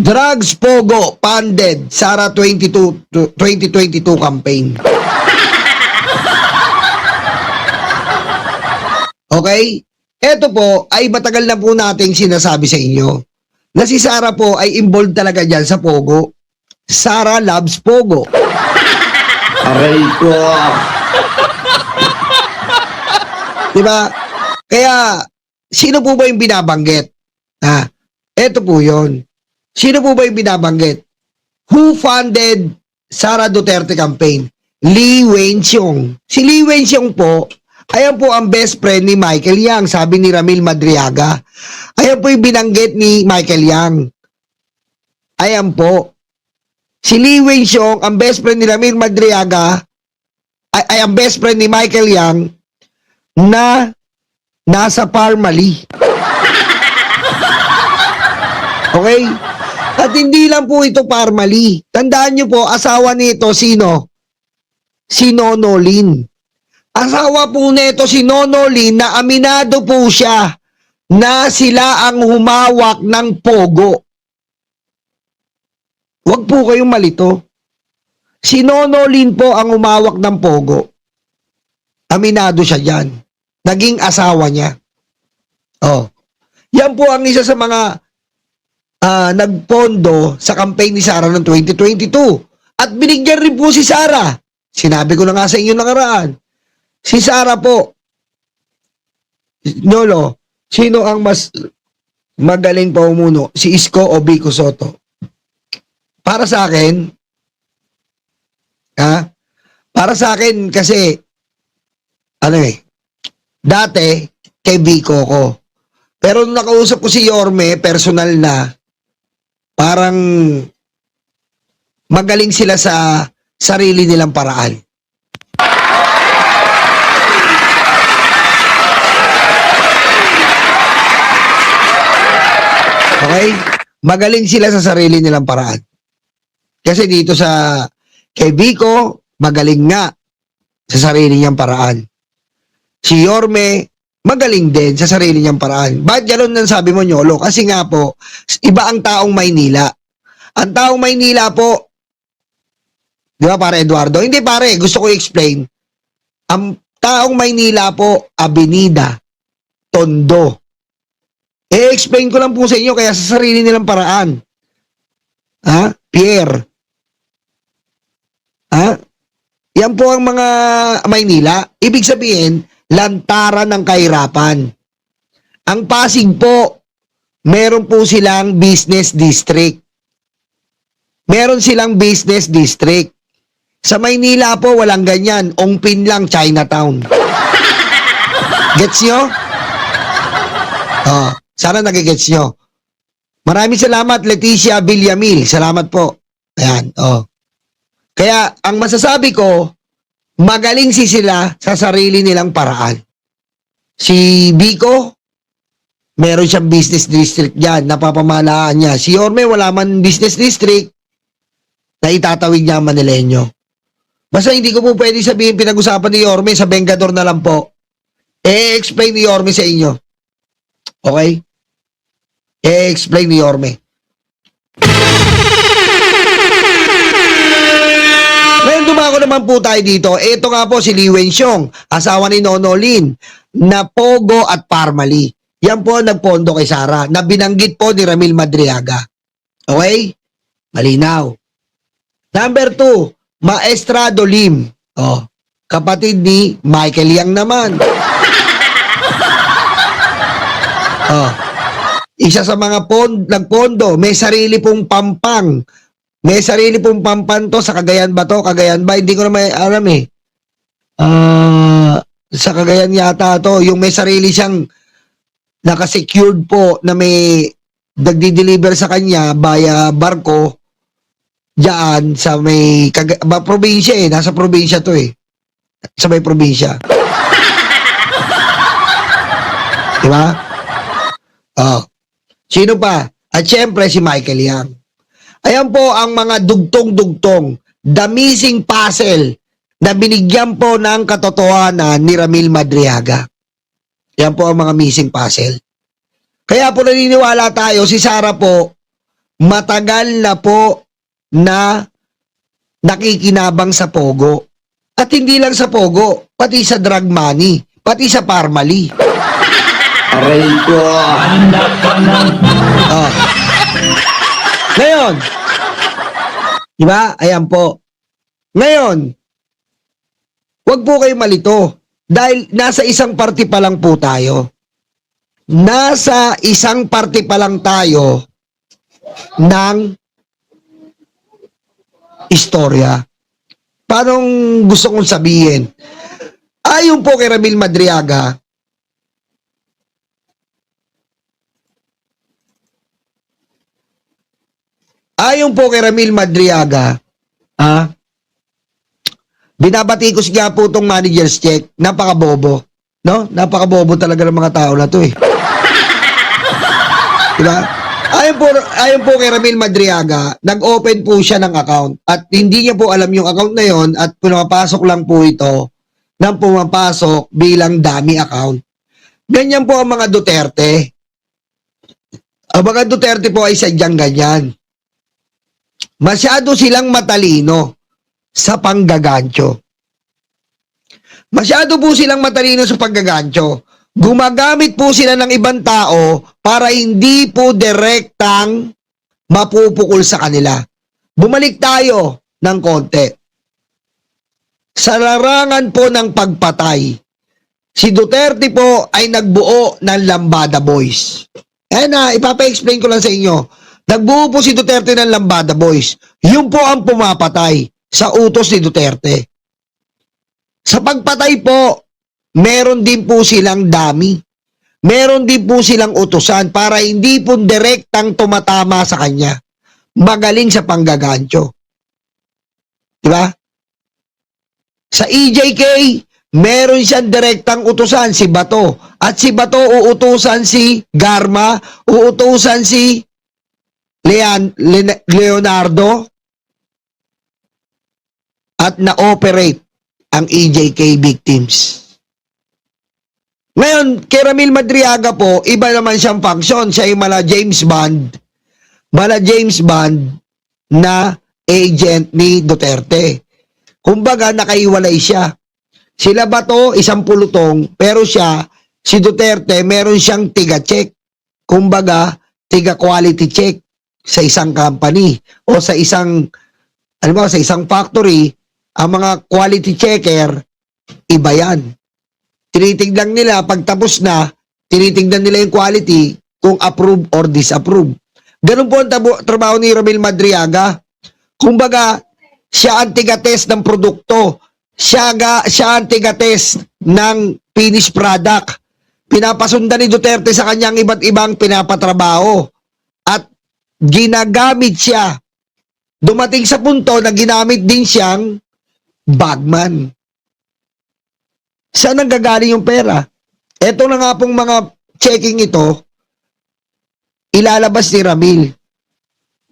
Drugs Pogo funded Sara 2022 campaign. Okay? Ito po ay matagal na po nating sinasabi sa inyo na si Sara po ay involved talaga dyan sa Pogo. Sara loves Pogo. Aray ko. Diba? Kaya, sino po ba yung binabanggit? Ito po yun. Sino po ba yung binabanggit? Who funded Sara Duterte campaign? Lee Wen-xiong. Si Lee Wen-xiong po, ayan po ang best friend ni Michael Yang, sabi ni Ramil Madriaga. Ayan po yung binanggit ni Michael Yang. Ayan po. Si Lee Wen-xiong, ang best friend ni Ramil Madriaga, ay ang best friend ni Michael Yang na nasa Parmali. Okay? At hindi lang po ito Parmali. Tandaan nyo po, asawa nito sino? Si Nono Lin. Asawa po nito si Nono Lin na aminado po siya na sila ang humawak ng Pogo. Huwag po kayong malito. Si Nono Lin po ang humawak ng Pogo. Aminado siya dyan. Naging asawa niya. Oh. Yan po ang isa sa mga nagpondo sa campaign ni Sara noong 2022. At binigyan rin po si Sara. Sinabi ko na nga sa inyo nakaraan. Si Sara po, Nolo, sino ang mas magaling pa umuno? Si Isko o Vico Soto? Para sa akin, para sa akin kasi, dati, kay Vico ko. Pero nung nakausap ko si Yorme, personal na, parang magaling sila sa sarili nilang paraan. Okay? Magaling sila sa sarili nilang paraan. Kasi dito sa kay Vico, magaling nga sa sarili niyang paraan. Si Yorme, magaling din sa sarili niyang paraan. Bakit gano'n nang sabi mo, Nyolo? Kasi nga po, iba ang taong Maynila. Ang taong Maynila po, di ba pare Eduardo? Hindi pare, gusto ko i-explain. Ang taong Maynila po, Avenida, Tondo. I-explain ko lang po sa inyo kaya sa sarili nilang paraan. Pierre. Yan po ang mga Maynila. Ibig sabihin, lantaran ng kahirapan. Ang Pasig po, meron po silang business district. Meron silang business district. Sa Maynila po, walang ganyan. Ongpin lang, Chinatown. Gets nyo? Sana nagigets nyo. Maraming salamat, Leticia Villamil. Salamat po. Ayan, Kaya, ang masasabi ko, magaling sila sa sarili nilang paraan. Si Vico, meron siyang business district dyan, napapamahalaan niya. Si Yorme, wala man business district, na itatawid niya ang Manileño. Basta hindi ko po pwede sabihin pinag-usapan ni Yorme, sa Bengador na lang po. E-explain ni Yorme sa inyo. Okay? E-explain ni Yorme. Ngayon dumako naman po tayo dito. Ito nga po si Lee Wen-xiong, asawa ni Nono Lin, na Pogo at Parmali. Yan po ang nagpondo kay Sara, na binanggit po ni Ramil Madriaga. Okay? Malinaw. Number 2, Maestrado Lim. Kapatid ni Michael Yang naman. Isa sa mga nagpondo, may sarili pong pampang. May sarili pong pampan to sa Cagayan ba to? Cagayan ba? Hindi ko na may alam eh. Sa Cagayan yata to. Yung may sarili siyang nakasecured po na may nagdi-deliver sa kanya via barko diyan sa may probinsya eh. Nasa probinsya to eh. Sa may probinsya. Diba? Sino pa? At syempre si Michael Yang. Ayan po ang mga dugtong-dugtong, the missing puzzle na binigyan po ng katotohanan ni Ramil Madriaga. Yan po ang mga missing puzzle. Kaya po naniniwala tayo, si Sara po, matagal na po na nakikinabang sa Pogo. At hindi lang sa Pogo, pati sa drug money, pati sa Parmali. Aray ko. Oh. Ngayon, di ba? Ayan po. Ngayon, wag po kayo malito dahil nasa isang party pa lang po tayo. Nasa isang party pa lang tayo ng istorya. Parang gusto kong sabihin, ayon po kay Ramil Madriaga, binabatikos nga po itong manager's check, napakabobo. No? Napakabobo talaga ng mga tao na to eh. Diba? Ayon po kay Ramil Madriaga, nag-open po siya ng account at hindi niya po alam yung account na yon at pumapasok lang po ito nang pumapasok bilang dummy account. Ganyan po ang mga Duterte. Ang mga Duterte po ay sadyang ganyan. Masyado silang matalino sa panggagancho. Masyado po silang matalino sa panggagancho. Gumagamit po sila ng ibang tao para hindi po direktang mapupukol sa kanila. Bumalik tayo ng konti. Sa larangan po ng pagpatay, si Duterte po ay nagbuo ng Lambada Boys. Ipapa-explain ko lang sa inyo. Nagbuo po si Duterte ng Lambada Boys. Yun po ang pumapatay sa utos ni Duterte. Sa pagpatay po, meron din po silang dummy. Meron din po silang utusan para hindi po direktang tumatama sa kanya. Magaling sa panggagancho. Diba? Sa EJK, meron siyang direktang utusan, si Bato. At si Bato uutusan si Garma, uutusan si Leonardo, at na-operate ang EJK victims. Ngayon, kay Ramil Madriaga po, iba naman siyang function. Siya ay mala James Bond na agent ni Duterte. Kumbaga, nakaiwalay siya. Sila ba to, isang pulutong, pero siya, si Duterte, meron siyang tiga-check. Kumbaga, tiga-quality check sa isang company o sa isang, sa isang factory, ang mga quality checker, iba yan. Tinitignan nila, pag tapos na, tinitignan nila yung quality kung approve or disapprove. Ganun po ang trabaho ni Ramil Madriaga. Kumbaga, siya ang tiga-test ng produkto. Siya ang tiga-test ng finished product. Pinapasundan ni Duterte sa kanyang iba't ibang pinapatrabaho. At ginagamit siya. Dumating sa punto na ginamit din siyang bagman. Saan nanggagaling yung pera? Eto na nga pong mga checking ito, ilalabas ni Ramil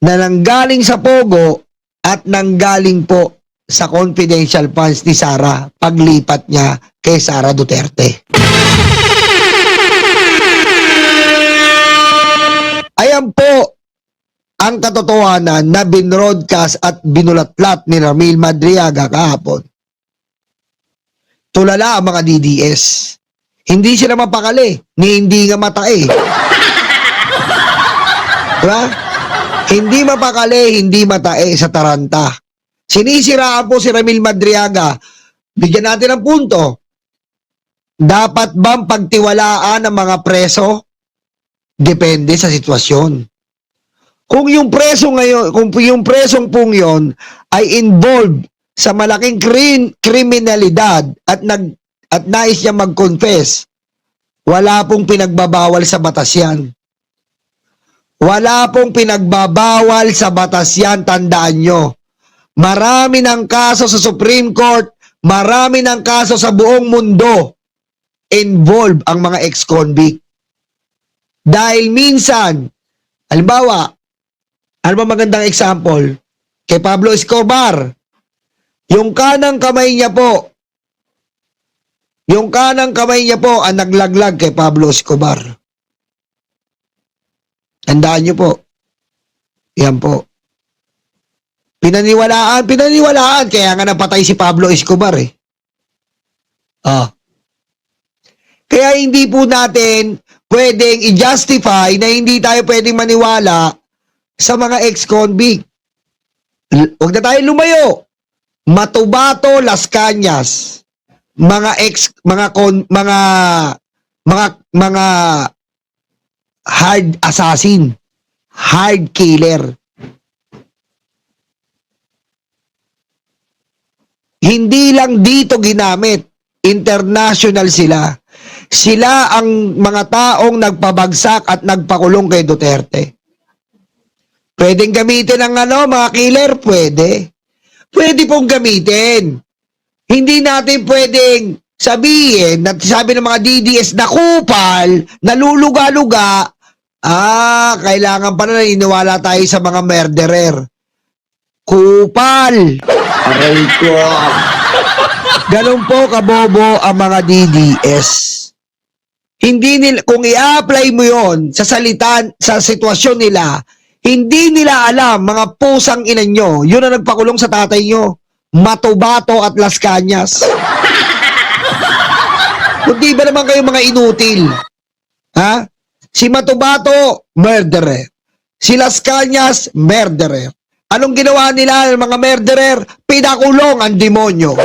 na nanggaling sa Pogo at nanggaling po sa confidential funds ni Sara paglipat niya kay Sara Duterte. Ayan po ang katotohanan na binroadcast at binulatlat ni Ramil Madriaga kahapon. Tulala ang mga DDS. Hindi sila mapakali, ni hindi nga matae. Diba? Hindi mapakali, hindi matae sa taranta. Sinisiraan po si Ramil Madriaga. Bigyan natin ng punto. Dapat bang pagtiwalaan ng mga preso? Depende sa sitwasyon. Kung yung preso ngayon, kung yung presong pong yon ay involved sa malaking kriminalidad at nais niya mag-confess, wala pong pinagbabawal sa batas yan. Wala pong pinagbabawal sa batas yan, tandaan nyo. Marami ng kaso sa Supreme Court, marami ng kaso sa buong mundo, involved ang mga ex-convict. Dahil minsan, halimbawa, ano ba magandang example? Kay Pablo Escobar, yung kanang kamay niya po ang naglaglag kay Pablo Escobar. Tandaan niyo po. Yan po. Pinaniwalaan. Kaya nga napatay si Pablo Escobar eh. Kaya hindi po natin pwedeng i-justify na hindi tayo pwedeng maniwala sa mga ex-convict. Huwag na tayo lumayo. Matubato, Las Cañas, mga hard assassin, hard killer. Hindi lang dito ginamit, international sila. Sila ang mga taong nagpabagsak at nagpakulong kay Duterte. Pwedeng gamitin ng mga killer? Pwede. Pwede pong gamitin. Hindi natin pwedeng sabihin, sabi ng mga DDS na kupal, naluluga-luga, kailangan pa na naniniwala tayo sa mga murderer. Kupal. Aray ko. Ganun po kabobo ang mga DDS. Hindi nila, kung i-apply mo yon sa sitwasyon nila, hindi nila alam, mga pusang ina nyo, yun ang nagpakulong sa tatay nyo. Matubato at Las Cañas. Kundi ba naman kayo mga inutil? Ha? Si Matubato, murderer. Si Las Cañas, murderer. Anong ginawa nila ng mga murderer? Pinakulong ang demonyo.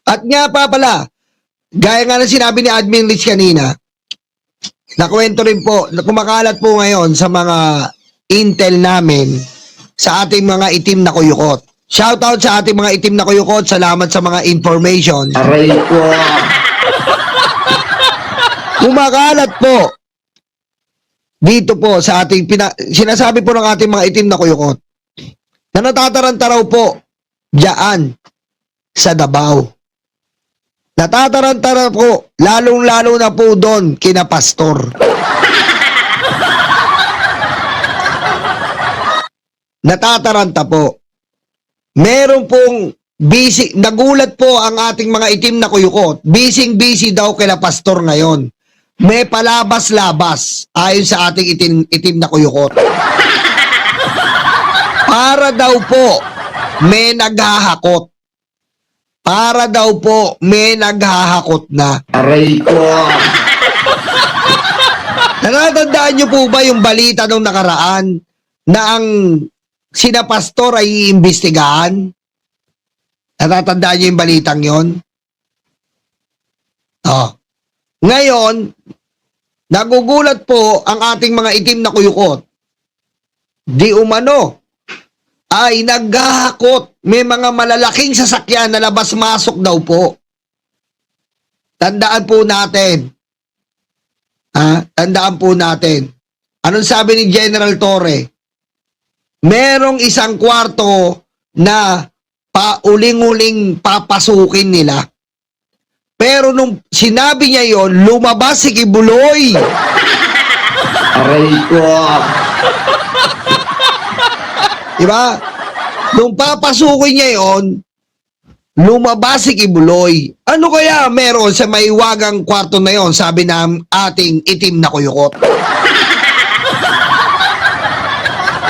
At nga pa pala, gaya nga ng sinabi ni Admin Rich kanina, nakwento rin po, kumakalat po ngayon sa mga intel namin sa ating mga itim na kuyukot. Shoutout sa ating mga itim na kuyukot, salamat sa mga information. Aray ko. Kumakalat po dito po sa ating sinasabi po ng ating mga itim na kuyukot na natataranta raw po diyan sa Davao. Natataranta raw po, lalong-lalo na po doon kina pastor. Natataranta po. Meron pong busy, nagulat po ang ating mga itim na kuyukot. Busy daw kila pastor ngayon. May palabas-labas ayon sa ating itim na kuyukot. Para daw po may naghahakot. Para daw po may naghahakot na. Aray ko. Natatandaan niyo po ba yung balita nung nakaraan na ang sina pastor ay iimbestigahan? Natatandaan niyo yung balitang yon? Ngayon, nagugulat po ang ating mga itim na kuyukot. Di umano ay naghahakot. May mga malalaking sasakyan na labas-masok daw po. Tandaan po natin. Tandaan po natin. Anong sabi ni General Torre? Merong isang kwarto na pauling-uling papasukin nila. Pero nung sinabi niya yon, lumabas si Kibuloy. Aray ko. Diba? Nung papasukin niya yon, lumabas si Kibuloy. Ano kaya meron sa maiwagang kwarto na yon, sabi ng ating itim na kuyukot?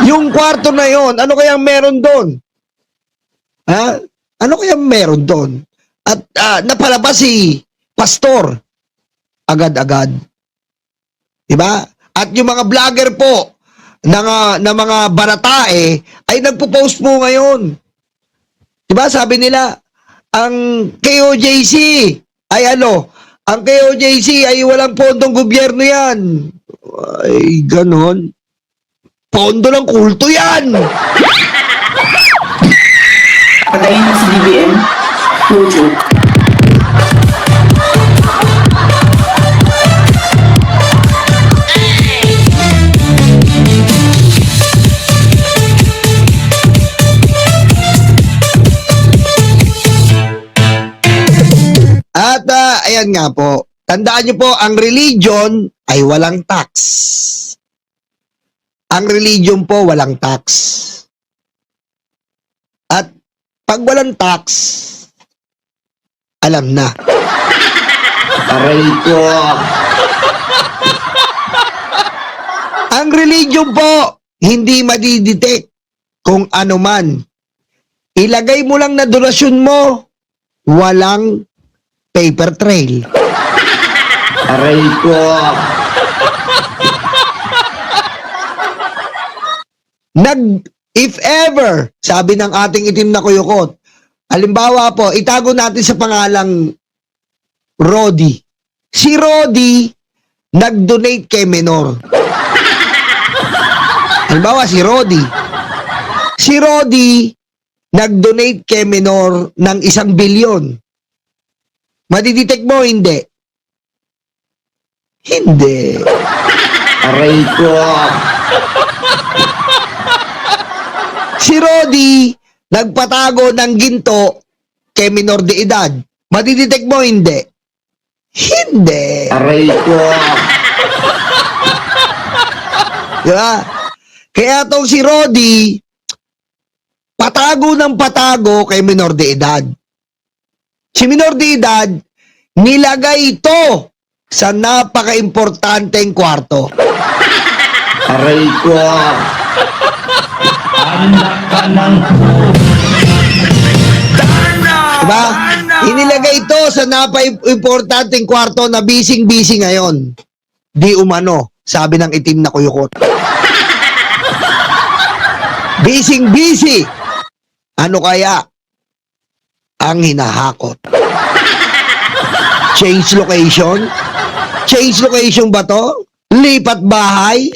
Yung kwarto na yon, ano kaya meron doon? Ano kaya meron doon? At napalabas si pastor agad-agad. Diba? At yung mga vlogger po na mga baratae ay nagpo-post po ngayon. Diba? Sabi nila, ang KOJC ay ang KOJC ay walang pondong gobyerno yan. Ay, ganon. Pondo ng kulto yan. Pagayin mo si BBM. Tuto. At ayan nga po, tandaan nyo po, ang religion ay walang tax. ang religion po walang tax. At pag walang tax, alam na. Aray ko. Ang religion po, hindi madidetect kung ano man. Ilagay mo lang na donasyon mo, walang paper trail. Aray ko. If ever, sabi ng ating itim na kuyukot, halimbawa po, itago natin sa pangalang Rodi. Si Rodi, nag-donate kay Menor. Halimbawa, si Rodi. Si Rodi, nag-donate kay Menor ng 1 bilyon. Madidetect mo, hindi? Hindi. Aray ko. Si Rodi, nagpatago ng ginto kay minor de edad. Madidetect mo, hindi? Hindi. Aray ko. Diba? Kaya tong si Rodi, patago ng patago kay minor de edad. Si minor de edad, nilagay ito sa napaka-importanteng kwarto. Aray ko. Diba? Inilagay ito sa napaka-importanteng kwarto na bising-busy ngayon. Di umano, sabi ng itim na kuyukot. Bising-busy. Ano kaya ang hinahakot? Change location? Change location ba to? Lipat bahay?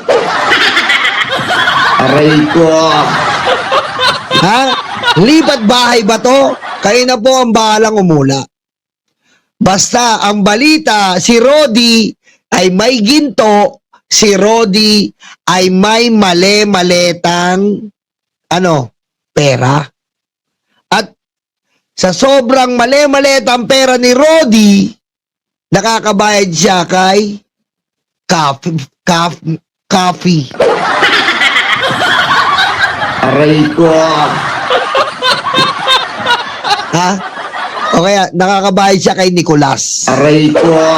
Aray ko. Ha? Lipat bahay ba to? Kayo na po ang bahalang umula. Basta ang balita, si Rodi ay may ginto, si Rodi ay may male-maletang pera. At sa sobrang male-maletang pera ni Rodi, nakakabayad siya kay coffee. Aray ko. Ha? O kaya, nakakabayad siya kay Nicolas. Aray ko.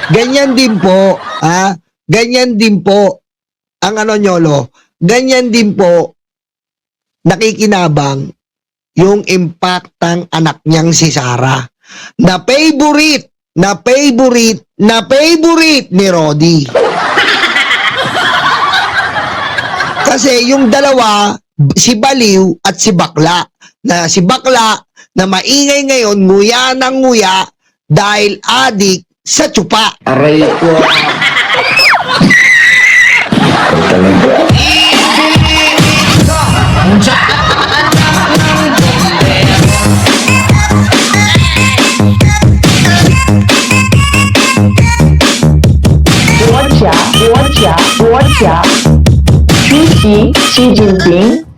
Ganyan din po, ha? Ganyan din po, ang Nyolo, ganyan din po, nakikinabang yung impactang anak niyang si Sarah. Na favorite ni Rodi. Kasi yung dalawa, si Baliw at si Bakla. Na si Bakla na maingay ngayon, nguya ng nguya dahil adik sa tsupa. Aray ko. Xi Jinping